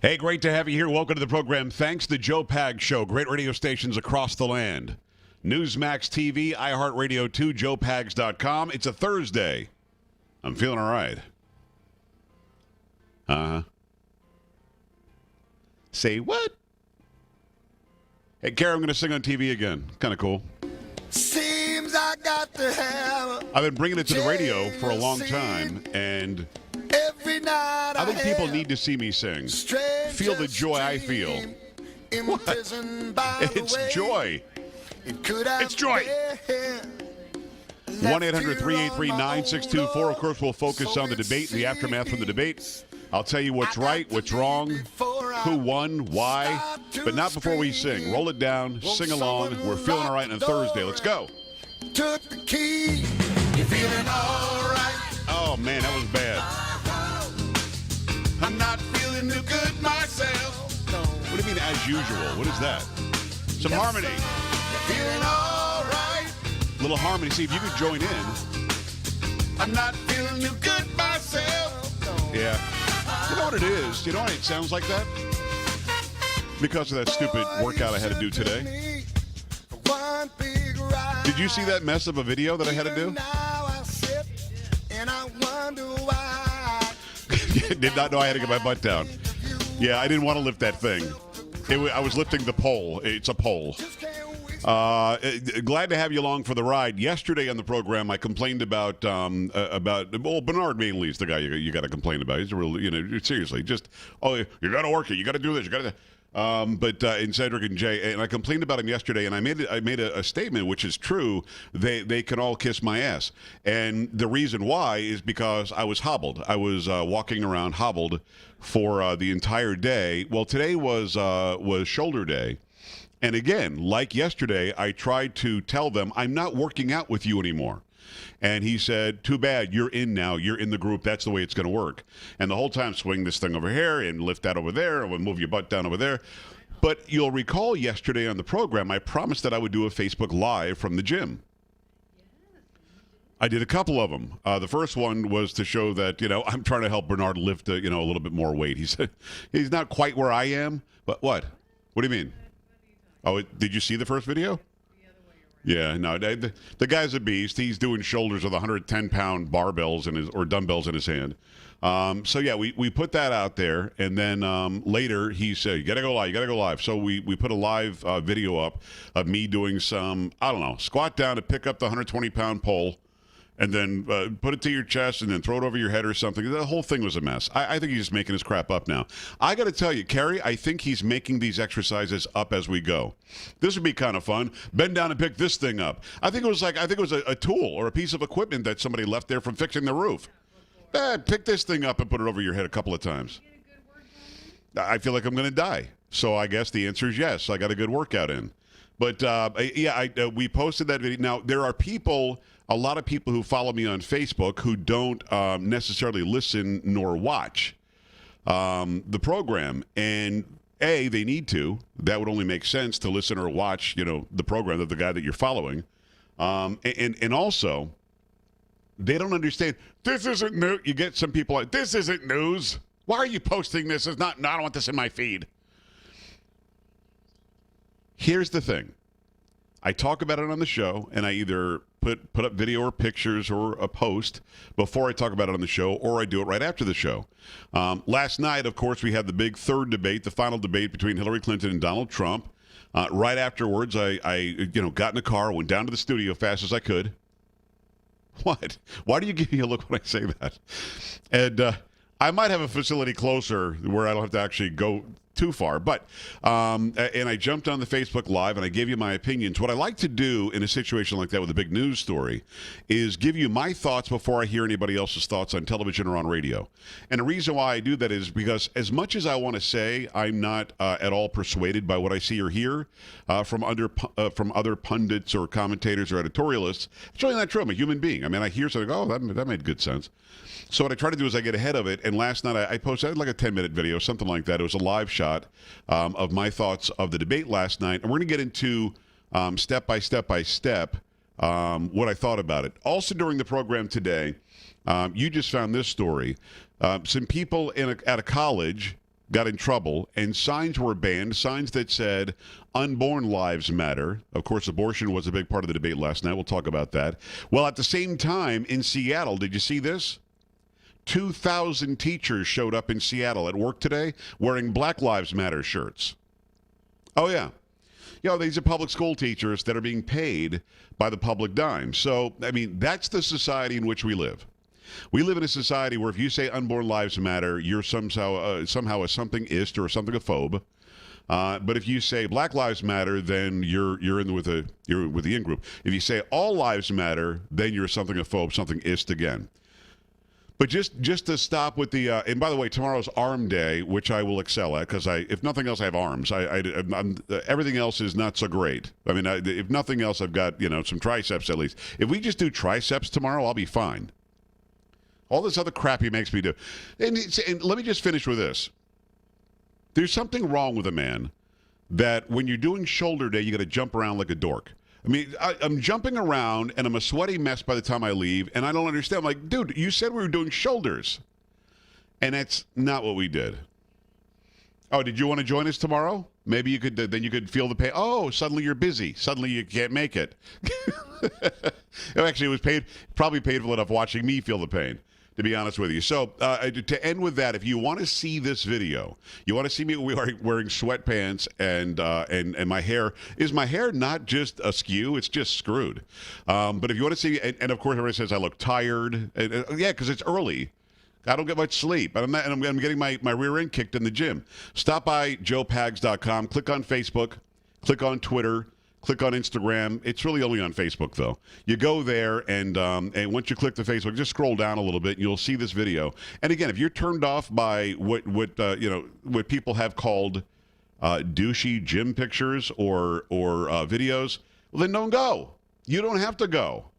Hey, great to have you here. Welcome to the program. Thanks to Joe Pags Show. Great radio stations across the land. Newsmax TV, iHeartRadio 2, joepags.com. It's a Thursday. I'm feeling all right. Say what? Hey, Kara, I'm going to sing on TV again. Kind of cool. Seems I got to have. I've been bringing it to the radio for a long time, and every night I think people need to see me sing. Feel the joy I feel. What? It's joy. It's joy. 1-800-383-9624. Of course, we'll focus on the debate, the aftermath from the debate. I'll tell you what's right, what's wrong, who won, why, but not before we sing. Roll it down, sing along. We're feeling all right on Thursday. Let's go. Took the key. You're feeling all right. Oh, man, that was bad. I'm not feeling too good myself. What do you mean, as usual? What is that? Some harmony. You're feeling all right. Little harmony. See if you could join in. I'm not feeling too good myself. Yeah. You know what it is? You know why it sounds like that? Because of that stupid workout I had to do today. Did you see that mess of a video that I had to do? Did not know I had to get my butt down. Yeah, I didn't want to lift that thing. I was lifting the pole. It's a pole. Glad to have you along for the ride. Yesterday on the program, I complained about Bernard mainly is the guy you got to complain about. He's a real, seriously, just you got to work it, you got to do this, you got to. But in Cedric and Jay, and I complained about him yesterday, and I made a statement which is true. They can all kiss my ass, and the reason why is because I was hobbled. I was walking around hobbled for the entire day. Well, today was shoulder day. And again, like yesterday, I tried to tell them, I'm not working out with you anymore. And he said, too bad, you're in now. You're in the group. That's the way it's going to work. And the whole time, swing this thing over here and lift that over there and we'll move your butt down over there. But you'll recall yesterday on the program, I promised that I would do a Facebook Live from the gym. I did a couple of them. The first one was to show that, I'm trying to help Bernard lift, a little bit more weight. He said, he's not quite where I am, but what? What do you mean? Oh, did you see the first video? Yeah, no, the guy's a beast. He's doing shoulders with 110-pound barbells or dumbbells in his hand. So, yeah, we put that out there, and then later he said, you got to go live, So we put a live video up of me doing some, squat down to pick up the 120-pound pole, and then put it to your chest and then throw it over your head or something. The whole thing was a mess. I think he's just making his crap up now. I got to tell you, Carrie, I think he's making these exercises up as we go. This would be kind of fun. Bend down and pick this thing up. I think it was a tool or a piece of equipment that somebody left there from fixing the roof. Pick this thing up and put it over your head a couple of times. I feel like I'm going to die. So I guess the answer is yes. I got a good workout in. But, we posted that video. Now, there are a lot of people who follow me on Facebook who don't necessarily listen nor watch the program. And, A, they need to. That would only make sense to listen or watch, the program of the guy that you're following. And also, they don't understand. This isn't new. You get some people like, this isn't news. Why are you posting this? It's not. No, I don't want this in my feed. Here's the thing. I talk about it on the show, and I either put up video or pictures or a post before I talk about it on the show, or I do it right after the show. Last night, of course, we had the big third debate, the final debate between Hillary Clinton and Donald Trump. Right afterwards, I got in the car, went down to the studio as fast as I could. What? Why do you give me a look when I say that? And I might have a facility closer where I don't have to actually go too far. But, and I jumped on the Facebook Live and I gave you my opinions. What I like to do in a situation like that with a big news story is give you my thoughts before I hear anybody else's thoughts on television or on radio. And the reason why I do that is because as much as I want to say I'm not at all persuaded by what I see or hear from other pundits or commentators or editorialists, it's really not true. I'm a human being. I mean, I hear something, oh, that made good sense. So what I try to do is I get ahead of it, and last night I posted like a 10-minute video, something like that. It was a live shot of my thoughts of the debate last night, and we're going to get into step by step what I thought about it. Also during the program today, you just found this story. Some people at a college got in trouble, and signs were banned, signs that said unborn lives matter. Of course, abortion was a big part of the debate last night. We'll talk about that. Well, at the same time, in Seattle, did you see this? 2,000 teachers showed up in Seattle at work today wearing Black Lives Matter shirts. Oh, yeah. You know, these are public school teachers that are being paid by the public dime. So, I mean, that's the society in which we live. We live in a society where if you say unborn lives matter, you're somehow a something-ist or a something-a-phobe. But if you say Black Lives Matter, then you're with the in group. If you say all lives matter, then you're something-a-phobe, something-ist again. But just to stop with the and by the way, tomorrow's arm day, which I will excel at because if nothing else, I have arms. I'm everything else is not so great. I mean, if nothing else, I've got some triceps at least. If we just do triceps tomorrow, I'll be fine. All this other crap he makes me do, and let me just finish with this. There's something wrong with a man that when you're doing shoulder day, you got to jump around like a dork. I mean, I'm jumping around, and I'm a sweaty mess by the time I leave, and I don't understand. I'm like, dude, you said we were doing shoulders. And that's not what we did. Oh, did you want to join us tomorrow? Maybe you could, then you could feel the pain. Oh, suddenly you're busy. Suddenly you can't make it. Actually, it was probably painful enough watching me feel the pain, to be honest with you. So to end with that, if you want to see this video, you want to see me wearing sweatpants and my hair. Is my hair not just askew? It's just screwed. But if you want to see, and of course everybody says I look tired. Yeah, because it's early. I don't get much sleep. I'm getting my rear end kicked in the gym. Stop by joepags.com. Click on Facebook. Click on Twitter. Click on Instagram. It's really only on Facebook, though. You go there, and once you click the Facebook, just scroll down a little bit, and you'll see this video. And again, if you're turned off by what people have called douchey gym pictures or videos, well, then don't go. You don't have to go.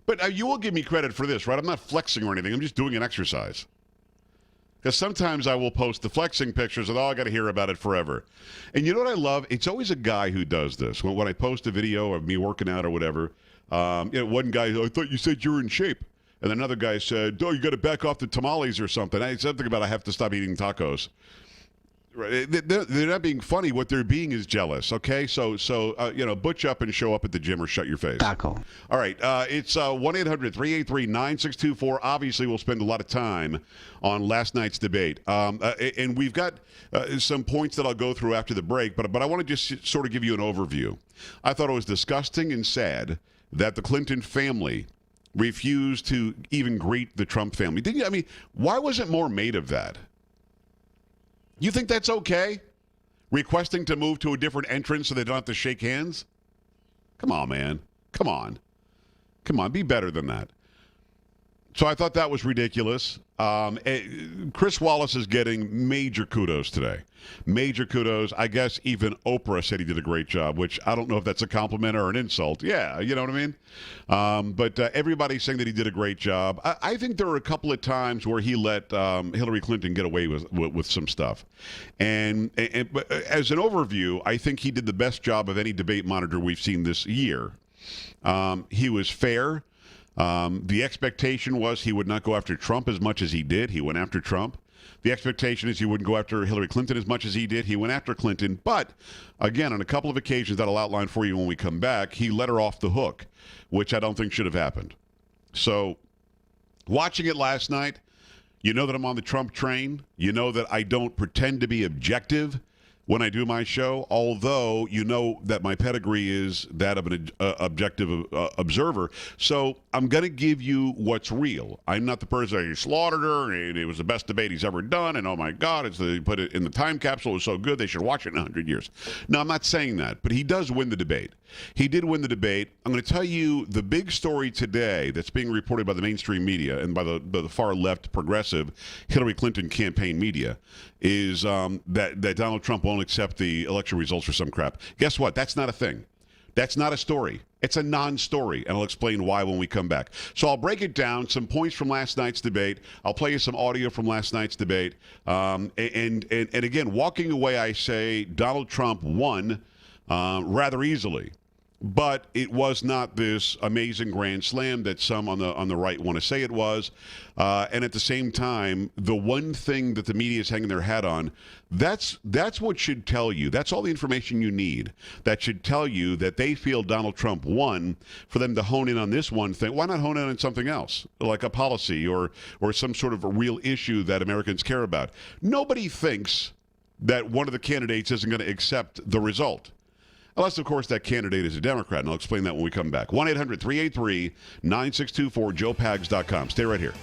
But you will give me credit for this, right? I'm not flexing or anything. I'm just doing an exercise. Because sometimes I will post the flexing pictures and, I got to hear about it forever. And you know what I love? It's always a guy who does this. When I post a video of me working out or whatever, one guy, I thought you said you were in shape. And another guy said, you got to back off the tamales or something. Something about I have to stop eating tacos. They're not being funny. What they're being is jealous. Okay, so butch up and show up at the gym or shut your face. Taco. All right, it's 1-800-383-9624. Obviously, we'll spend a lot of time on last night's debate, and we've got some points that I'll go through after the break. But I want to just sort of give you an overview. I thought it was disgusting and sad that the Clinton family refused to even greet the Trump family. Didn't you? I mean, why wasn't more made of that? You think that's okay? Requesting to move to a different entrance so they don't have to shake hands? Come on, man. Come on. Be better than that. So I thought that was ridiculous. Chris Wallace is getting major kudos today. Major kudos. I guess even Oprah said he did a great job, which I don't know if that's a compliment or an insult. Yeah, you know what I mean? But everybody's saying that he did a great job. I think there were a couple of times where he let Hillary Clinton get away with some stuff. And as an overview, I think he did the best job of any debate monitor we've seen this year. He was fair. The expectation was he would not go after Trump as much as he did. He went after Trump. The expectation is he wouldn't go after Hillary Clinton as much as he did. He went after Clinton. But, again, on a couple of occasions that I'll outline for you when we come back, he let her off the hook, which I don't think should have happened. So, watching it last night, you know that I'm on the Trump train. You know that I don't pretend to be objective when I do my show, although you know that my pedigree is that of an objective observer. So I'm going to give you what's real. I'm not the person who slaughtered her, and it was the best debate he's ever done, and oh my God, they put it in the time capsule. It was so good, they should watch it in 100 years. No, I'm not saying that, but he does win the debate. He did win the debate. I'm going to tell you the big story today that's being reported by the mainstream media and by the far left progressive Hillary Clinton campaign media is that Donald Trump won't accept the election results for some crap. Guess what? That's not a thing. That's not a story. It's a non-story, and I'll explain why when we come back. So I'll break it down, some points from last night's debate. I'll play you some audio from last night's debate. And again, walking away, I say Donald Trump won rather easily. but it was not this amazing grand slam that some on the right want to say it was. And at the same time, the one thing that the media is hanging their hat on, that's what should tell you. That's all the information you need. That should tell you that they feel Donald Trump won. For them to hone in on this one thing, why not hone in on something else, like a policy or some sort of a real issue that Americans care about? Nobody thinks that one of the candidates isn't going to accept the result. Unless, of course, that candidate is a Democrat, and I'll explain that when we come back. 1-800-383-9624, joepags.com. Stay right here.